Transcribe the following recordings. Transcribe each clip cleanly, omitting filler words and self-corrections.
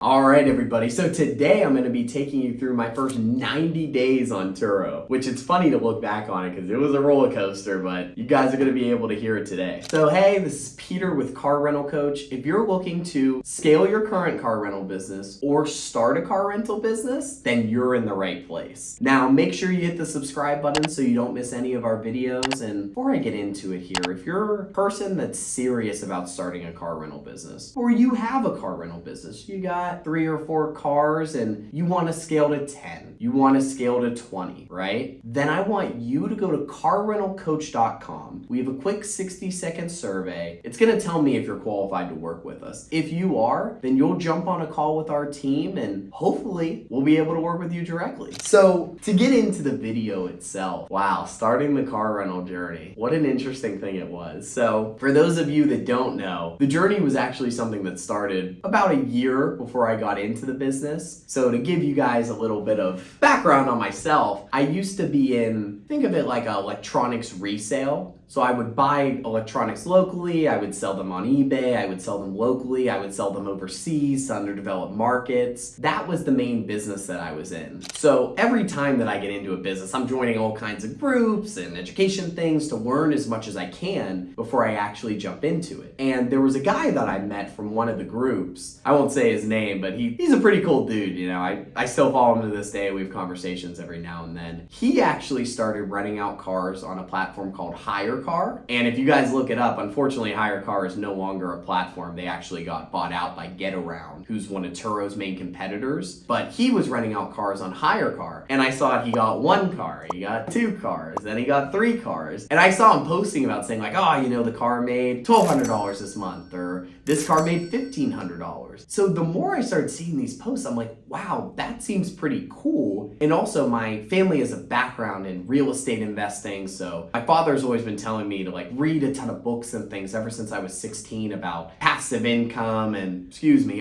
All right, everybody. So today I'm going to be taking you through my first 90 days on Turo, which it's funny to look back on it because it was a roller coaster, but you guys are going to be able to hear it today. So hey, this is Peter with Car Rental Coach. If you're looking to scale your current car rental business or start a car rental business, then you're in the right place. Now, make sure you hit the subscribe button so you don't miss any of our videos. And before I get into it here, if you're a person that's serious about starting a car rental business, or you have a car rental business, you got 3 or 4 cars and you want to scale to 10, you want to scale to 20, right? Then I want you to go to carrentalcoach.com. We have a quick 60-second survey. It's going to tell me if you're qualified to work with us. If you are, then you'll jump on a call with our team and hopefully we'll be able to work with you directly. So to get into the video itself, wow, starting the car rental journey, what an interesting thing it was. So for those of you that don't know, the journey was actually something that started about a year before I got into the business. So to give you guys a little bit of background on myself, I used to be in, think of it like electronics resale. So I would buy electronics locally, I would sell them on eBay, I would sell them locally, I would sell them overseas to underdeveloped markets. That was the main business that I was in. So every time that I get into a business, I'm joining all kinds of groups and education things to learn as much as I can before I actually jump into it. And there was a guy that I met from one of the groups. I won't say his name, but he's a pretty cool dude, you know. I still follow him to this day. We have conversations every now and then. He actually started renting out cars on a platform called Car. And if you guys look it up, unfortunately, Car is no longer a platform. They actually got bought out by Getaround, who's one of Turo's main competitors. But he was renting out cars on Car. And I saw he got 1 car, he got 2 cars, then he got 3 cars. And I saw him posting about saying like, oh, you know, the car made $1,200 this month, or this car made $1,500. So the more I started seeing these posts, I'm like, wow, that seems pretty cool. And also my family has a background in real estate investing. So my father's always been telling me to like read a ton of books and things ever since I was 16 about passive income and,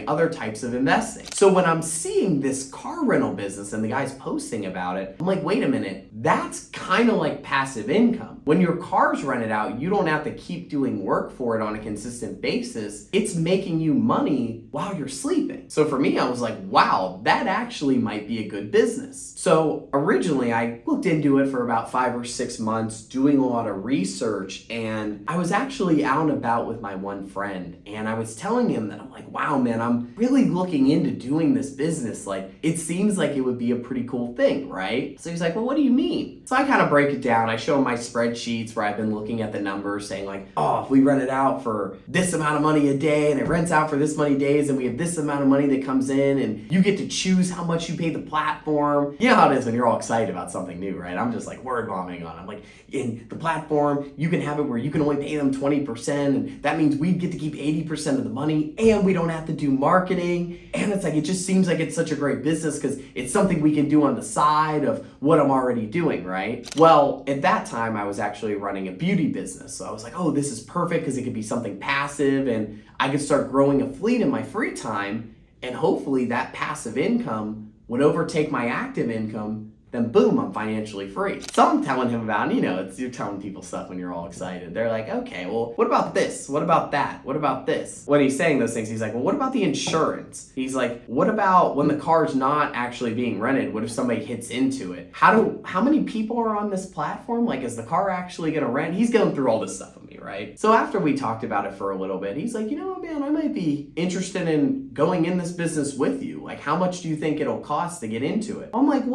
other types of investing. So when I'm seeing this car rental business and the guy's posting about it, I'm like, wait a minute, that's kind of like passive income. When your car's rented out, you don't have to keep doing work for it on a consistent basis. It's making you money while you're sleeping. So for me, I was like, wow, that actually might be a good business. So originally I looked into it for about 5 or 6 months, doing a lot of research, and I was actually out and about with my one friend, and I was telling him that I'm like, wow, man, I'm really looking into doing this business. Like, it seems like it would be a pretty cool thing, right? So he's like, well, what do you mean? So I kind of break it down. I show him my spreadsheets where I've been looking at the numbers saying like, oh, if we rent it out for this amount of money a day and it rents out for this many days and we have this amount of money that comes in and you get to choose how much you pay the platform. You know how it is when you're all excited about something new, right? I'm just like word bombing on it. I'm like, in the platform, you can have it where you can only pay them 20%, and that means we get to keep 80% of the money, and we don't have to do marketing. And it's like, it just seems like it's such a great business because it's something we can do on the side of what I'm already doing, right? Well, at that time, I was actually running a beauty business. So I was like, oh, this is perfect because it could be something passive and I could start growing a fleet in my free time, and hopefully that passive income would overtake my active income. Then boom, I'm financially free. So I'm telling him about, you're telling people stuff when you're all excited. They're like, okay, well, what about this? What about that? What about this? When he's saying those things, he's like, well, what about the insurance? He's like, what about when the car's not actually being rented? What if somebody hits into it? How many people are on this platform? Like, is the car actually gonna rent? He's going through all this stuff with me, right? So after we talked about it for a little bit, he's like, you know what, man, I might be interested in going in this business with you. Like, how much do you think it'll cost to get into it? I'm like,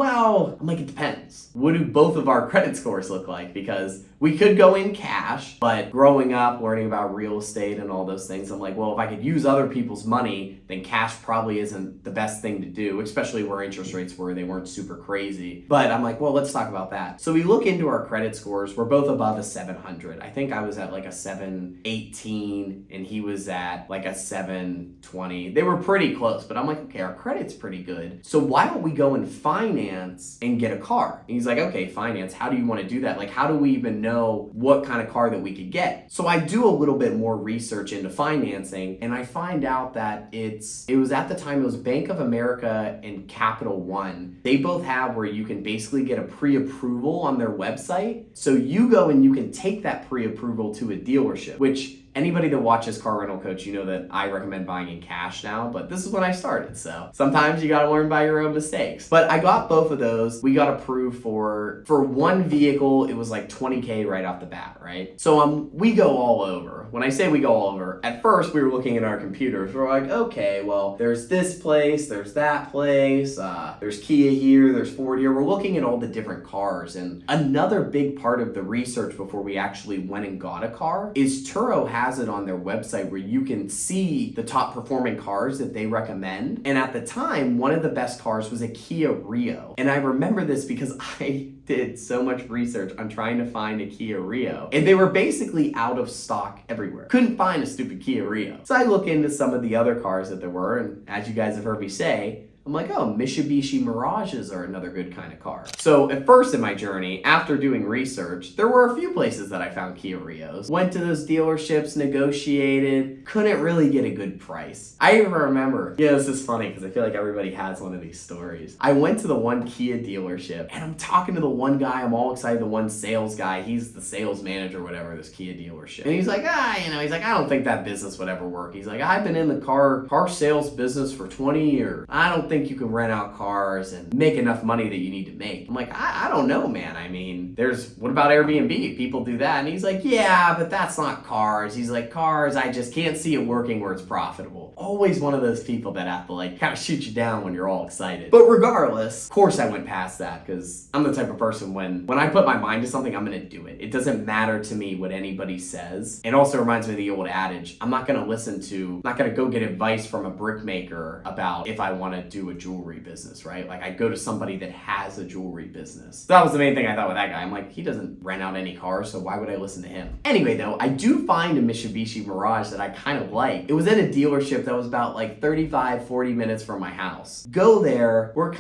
it depends. What do both of our credit scores look like? Because we could go in cash, but growing up, learning about real estate and all those things, I'm like, well, if I could use other people's money, then cash probably isn't the best thing to do, especially where interest rates were. They weren't super crazy. But I'm like, well, let's talk about that. So we look into our credit scores. We're both above a 700. I think I was at like a 718 and he was at like a 720. They were pretty close, but I'm like, okay, our credit's pretty good. So why don't we go and finance and get a car? And he's like, okay, finance. How do you want to do that? Like, how do we even know what kind of car that we could get? So I do a little bit more research into financing, and I find out that it was at the time, it was Bank of America and Capital One. They both have where you can basically get a pre-approval on their website. So you go and you can take that pre-approval to a dealership, which anybody that watches Car Rental Coach, you know that I recommend buying in cash now, but this is when I started. So sometimes you gotta learn by your own mistakes. But I got both of those. We got approved for one vehicle, it was like 20K right off the bat, right? So we go all over. When I say we go all over, at first we were looking at our computers. We're like, okay, well, there's this place, there's that place, there's Kia here, there's Ford here. We're looking at all the different cars. And another big part of the research before we actually went and got a car is Turo has it on their website where you can see the top performing cars that they recommend. And at the time, one of the best cars was a Kia Rio. And I remember this because I did so much research on trying to find a Kia Rio, and they were basically out of stock everywhere. Couldn't find a stupid Kia Rio. So I look into some of the other cars that there were, and as you guys have heard me say, I'm like, oh, Mitsubishi Mirages are another good kind of car. So at first in my journey, after doing research, there were a few places that I found Kia Rios. Went to those dealerships, negotiated, couldn't really get a good price. I even remember, this is funny because I feel like everybody has one of these stories. I went to the one Kia dealership and I'm talking to the one guy, I'm all excited, the one sales guy, he's the sales manager, whatever, this Kia dealership. And he's like, he's like, I don't think that business would ever work. He's like, I've been in the car sales business for 20 years. I don't think you can rent out cars and make enough money that you need to make. I'm like, I don't know, man. I mean, what about Airbnb? People do that. And he's like, yeah, but that's not cars. He's like, cars, I just can't see it working where it's profitable. Always one of those people that have to like kind of shoot you down when you're all excited. But regardless, of course I went past that because I'm the type of person when I put my mind to something, I'm going to do it. It doesn't matter to me what anybody says. It also reminds me of the old adage, I'm not going to go get advice from a brickmaker about if I want to do a jewelry business, right? Like I go to somebody that has a jewelry business. So that was the main thing I thought with that guy. I'm like, he doesn't rent out any cars, so why would I listen to him? Anyway, though, I do find a Mitsubishi Mirage that I kind of like. It was at a dealership that was about like 35, 40 minutes from my house. Go there, we're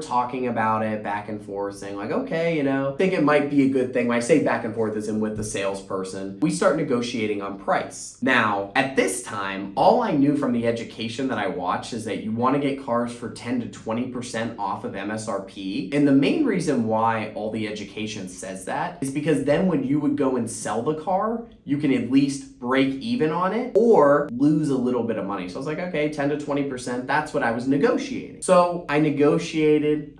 talking about it back and forth, saying like, okay, think it might be a good thing. When I say back and forth as in with the salesperson, we start negotiating on price. Now, at this time, all I knew from the education that I watched is that you want to get cars for 10 to 20% off of MSRP. And the main reason why all the education says that is because then when you would go and sell the car, you can at least break even on it or lose a little bit of money. So I was like, okay, 10 to 20%, that's what I was negotiating. So I negotiated,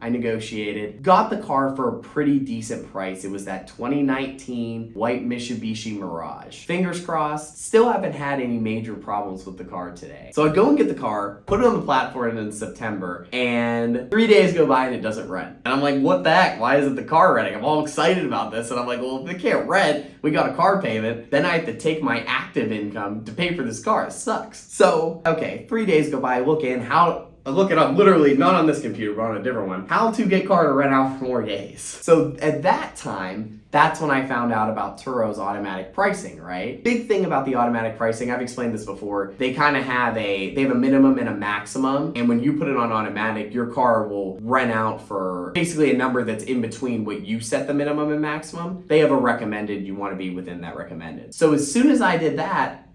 got the car for a pretty decent price. It was that 2019 white Mitsubishi Mirage. Fingers crossed, still haven't had any major problems with the car today. So I go and get the car, put it on the platform in September, and 3 days go by and it doesn't rent. And I'm like, what the heck? Why isn't the car renting? I'm all excited about this. And I'm like, well, if it can't rent, we got a car payment, then I have to take my active income to pay for this car. It sucks. So, okay, 3 days go by, I look it up, literally not on this computer, but on a different one. How to get car to rent out for more days. So at that time, that's when I found out about Turo's automatic pricing, right? Big thing about the automatic pricing, I've explained this before, they have a minimum and a maximum, and when you put it on automatic, your car will rent out for basically a number that's in between what you set the minimum and maximum. They have a recommended, you want to be within that recommended. So as soon as I did that,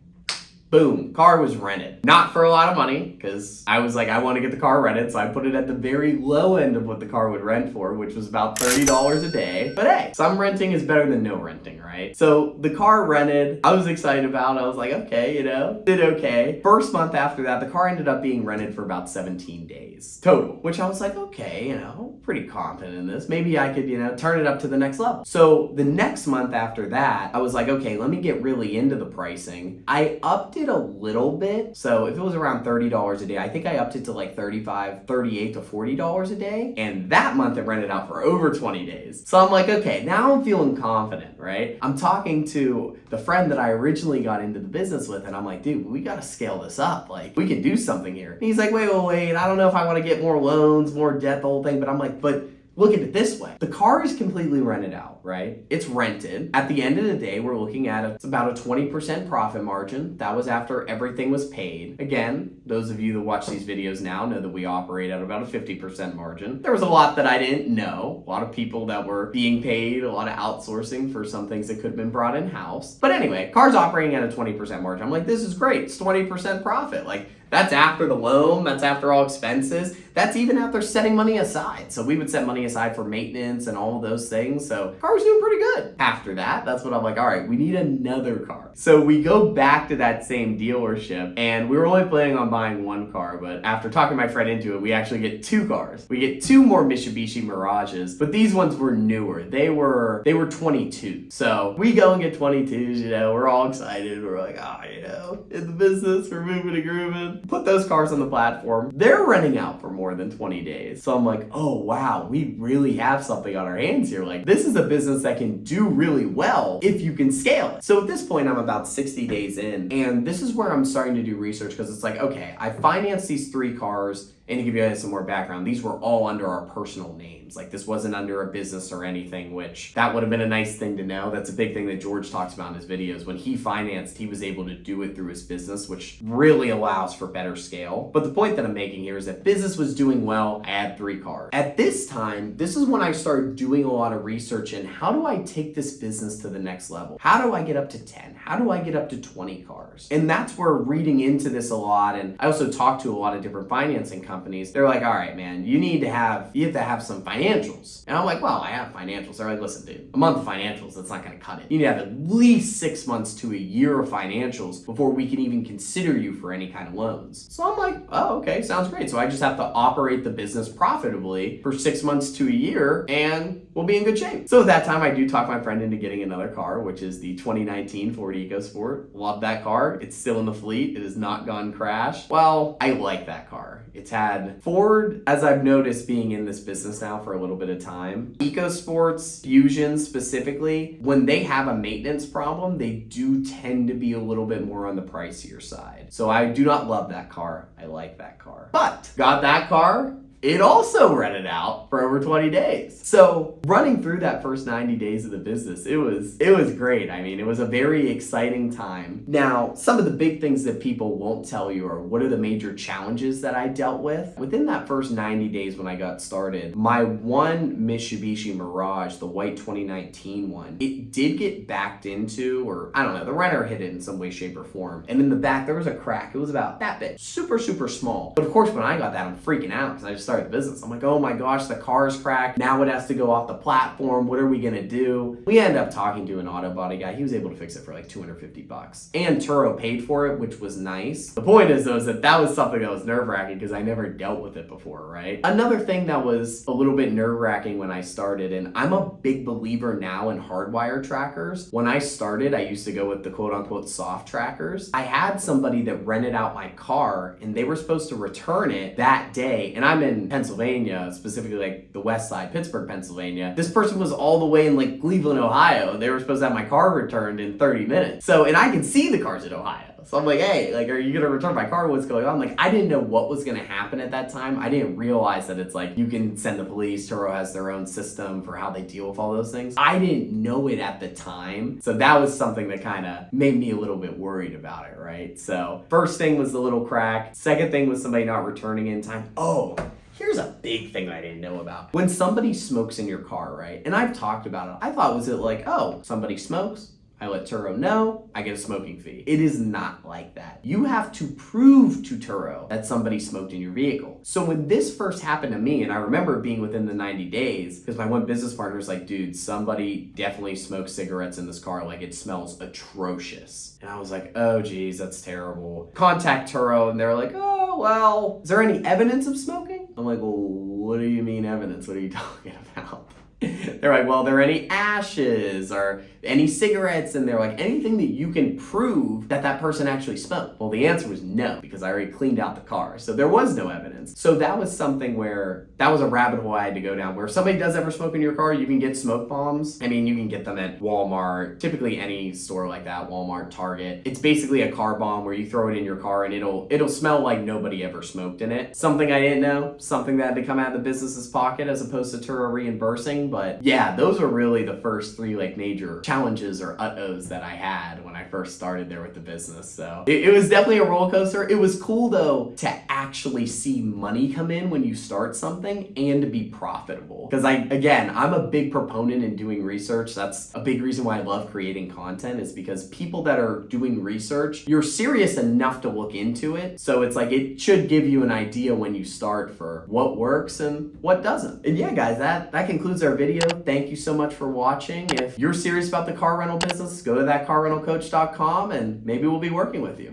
boom, car was rented. Not for a lot of money, because I was like, I want to get the car rented, so I put it at the very low end of what the car would rent for, which was about $30 a day. But hey, some renting is better than no renting, right? So the car rented, I was excited about it. I was like, okay, did okay. First month after that, the car ended up being rented for about 17 days total, which I was like, okay, pretty confident in this. Maybe I could, turn it up to the next level. So the next month after that, I was like, okay, let me get really into the pricing. I upped it a little bit. So if it was around $30 a day, I think I upped it to like $38 to $40 a day. And that month it rented out for over 20 days. So I'm like, okay, now I'm feeling confident, right? I'm talking to the friend that I originally got into the business with, and I'm like, dude, we got to scale this up. Like, we can do something here. And he's like, wait, I don't know if I want to get more loans, more debt, the whole thing. But I'm like, but look at it this way. The car is completely rented out, right? It's rented. At the end of the day, we're looking at it's about a 20% profit margin. That was after everything was paid. Again, Those of you that watch these videos now know that we operate at about a 50% margin. There was a lot that I didn't know. A lot of people that were being paid, a lot of outsourcing for some things that could have been brought in-house. But anyway, car's operating at a 20% margin. I'm like, this is great. It's 20% profit. Like, that's after the loan, that's after all expenses, that's even after setting money aside. So we would set money aside for maintenance and all of those things. So car was doing pretty good. After that, that's when I'm like, all right, we need another car. So we go back to that same dealership, and we were only planning on buying one car, but after talking my friend into it, we actually get two cars. We get two more Mitsubishi Mirages, but these ones were newer. They were 22. So we go and get 22s, you know, we're all excited. We're like, you know, in the business, we're moving and grooving. Put those cars on the platform. They're running out for more than 20 days. So I'm like, oh wow, we really have something on our hands here. Like, this is a business that can do really well if you can scale it. So at this point, I'm about 60 days in, and this is where I'm starting to do research, because it's like, okay, I financed these 3 cars. And to give you guys some more background, these were all under our personal names. Like, this wasn't under a business or anything, which that would have been a nice thing to know. That's a big thing that George talks about in his videos. When he financed, he was able to do it through his business, which really allows for better scale. But the point that I'm making here is that business was doing well. I had 3 cars. At this time, this is when I started doing a lot of research in how do I take this business to the next level? How do I get up to 10? How do I get up to 20 cars? And that's where reading into this a lot. And I also talked to a lot of different financing companies. They're like, all right, man, you have to have some financials. And I'm like, well, I have financials. They're like, listen, dude, a month of financials, that's not going to cut it. You need to have at least 6 months to a year of financials before we can even consider you for any kind of loans. So I'm like, oh, okay, sounds great. So I just have to operate the business profitably for 6 months to a year, and we'll be in good shape. So at that time, I do talk my friend into getting another car, which is the 2019 Ford EcoSport. Love that car. It's still in the fleet. It has not gone crash. Well, I like that car. It's had Ford, as I've noticed being in this business now for a little bit of time, EcoSports, Fusion specifically, when they have a maintenance problem, they do tend to be a little bit more on the pricier side. So I do not love that car. I like that car. But got that car, it also rented out for over 20 days. So running through that first 90 days of the business, it was great. I mean, it was a very exciting time. Now, some of the big things that people won't tell you are what are the major challenges that I dealt with. Within that first 90 days when I got started, my one Mitsubishi Mirage, the white 2019 one, it did get backed into, or I don't know, the renter hit it in some way, shape, or form. And in the back, there was a crack. It was about that big, super, super small. But of course, when I got that, I'm freaking out because I just started the business. I'm like, oh my gosh, the car's cracked. Now it has to go off the platform. What are we gonna do? We end up talking to an auto body guy. He was able to fix it for like $250. And Turo paid for it, which was nice. The point is though, is that was something that was nerve-wracking because I never dealt with it before, right? Another thing that was a little bit nerve-wracking when I started, and I'm a big believer now in hardwire trackers. When I started, I used to go with the quote-unquote soft trackers. I had somebody that rented out my car and they were supposed to return it that day. And I'm in Pennsylvania, specifically like the west side, Pittsburgh, Pennsylvania. This person was all the way in like Cleveland, Ohio. They were supposed to have my car returned in 30 minutes. So, and I can see the cars in Ohio. So I'm like, hey, like, are you gonna return my car? What's going on? Like, I didn't know what was gonna happen at that time. I didn't realize that it's like, you can send the police. Turo has their own system for how they deal with all those things. I didn't know it at the time. So that was something that kind of made me a little bit worried about it, right? So first thing was the little crack. Second thing was somebody not returning in time. Oh, here's a big thing I didn't know about. When somebody smokes in your car, right? And I've talked about it. I thought, was it like, oh, somebody smokes, I let Turo know, I get a smoking fee. It is not like that. You have to prove to Turo that somebody smoked in your vehicle. So when this first happened to me, and I remember being within the 90 days, because my one business partner was like, dude, somebody definitely smoked cigarettes in this car. Like, it smells atrocious. And I was like, oh geez, that's terrible. Contact Turo, and they're like, oh, well, is there any evidence of smoking? I'm like, well, what do you mean evidence? What are you talking about? They're like, well, there any ashes or any cigarettes? And they're like, anything that you can prove that that person actually smoked? Well, the answer was no, because I already cleaned out the car. So there was no evidence. So that was something where, that was a rabbit hole I had to go down, where if somebody does ever smoke in your car, you can get smoke bombs. I mean, you can get them at Walmart, typically any store like that, Walmart, Target. It's basically a car bomb where you throw it in your car and it'll smell like nobody ever smoked in it. Something I didn't know, something that had to come out of the business's pocket as opposed to Turo reimbursing something. But yeah, those were really the first three like major challenges or uh-ohs that I had when I first started there with the business. So it was definitely a roller coaster. It was cool though to actually see money come in when you start something and to be profitable. Because I'm a big proponent in doing research. That's a big reason why I love creating content, is because people that are doing research, you're serious enough to look into it. So it's like, it should give you an idea when you start for what works and what doesn't. And yeah, guys, that concludes our video. Thank you so much for watching. If you're serious about the car rental business, go to thatcarrentalcoach.com and maybe we'll be working with you.